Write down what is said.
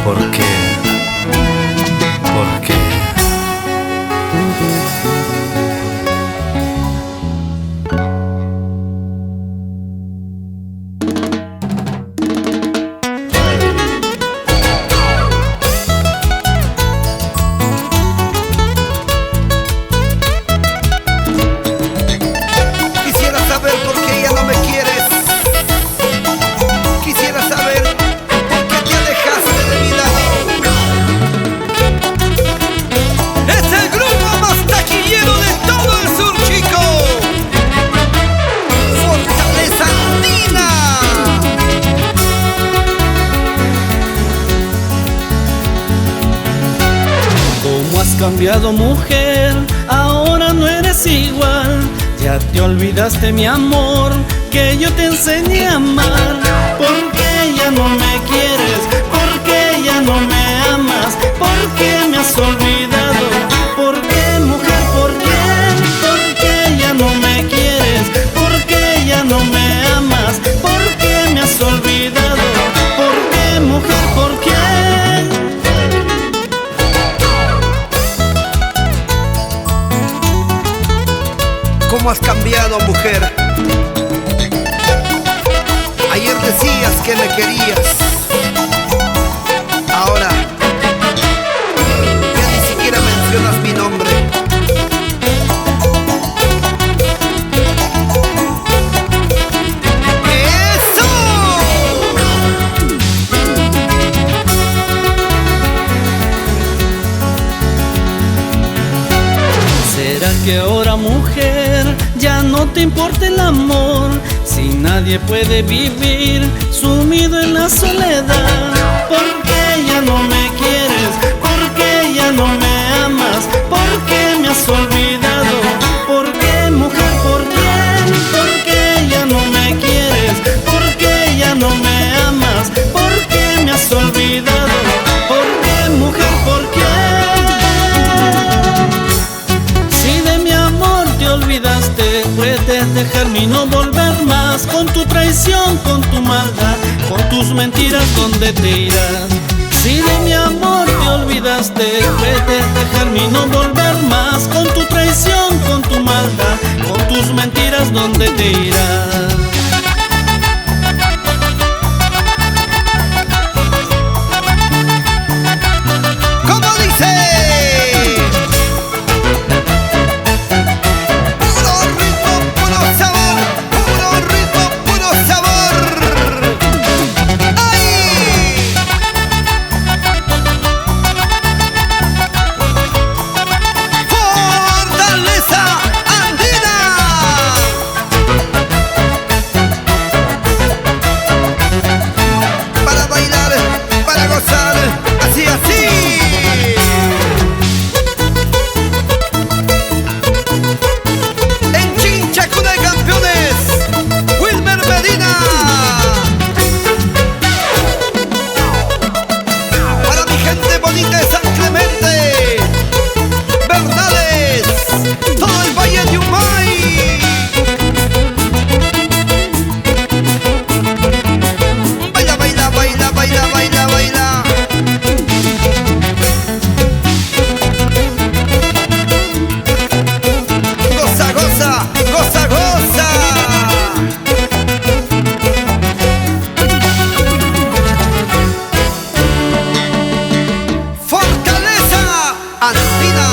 ¿Por qué? ¿Por qué? Quisiera saber por qué ya no me quieres. Quisiera saber por qué te alejaste de mi lado. Es el grupo más taquillero de todo el sur, chico. Fortaleza Andina. ¿Cómo has cambiado, mujer? Ahora no eres igual. Ya te olvidaste, mi amor, que yo te enseñé a amar. ¿Por qué ya no me quieres? ¿Por qué ya no me amas? ¿Por qué me has olvidado? ¿Por qué, mujer? ¿Por qué? ¿Por qué ya no me quieres? ¿Por qué ya no me amas? ¿Por qué me has olvidado? ¿Por qué, mujer? ¿Por qué? ¿Cómo has cambiado, mujer? Ayer decías que me querías. Ahora ya ni siquiera mencionas mi nombre. ¡Eso! ¿Será que ahora, mujer, ya no te importa el amor? Si nadie puede vivir sumido en la soledad. ¿Por qué ya no me quieres? ¿Por qué ya no me amas? ¿Por qué me has olvidado? ¿Por qué, mujer? ¿Por qué? ¿Por qué ya no me quieres? ¿Por qué ya no me amas? ¿Por qué me has olvidado? ¿Por qué, mujer? ¿Por qué? Si de mi amor te olvidaste, puedes dejarme y no volver más. Con tu traición, con tu maldad, con tus mentiras, ¿dónde te irás? Si de mi amor te olvidaste, puedes dejarme y no volver más. Con tu traición, con tu maldad, con tus mentiras, ¿dónde te irás? ¿Cómo dice? Puro ritmo, puro sabor. Puro ritmo, puro sabor. ¡Ay! Fortaleza Andina. Para bailar, para gozar, así, así. En Chincha, cuna de campeones, Wilmer Medina. Para mi gente bonita de San Clemente, Bernales, todo el Valle de Humay. Baila, baila, baila, baila, baila, baila. Goza, goza, goza, goza. Fortaleza Andina.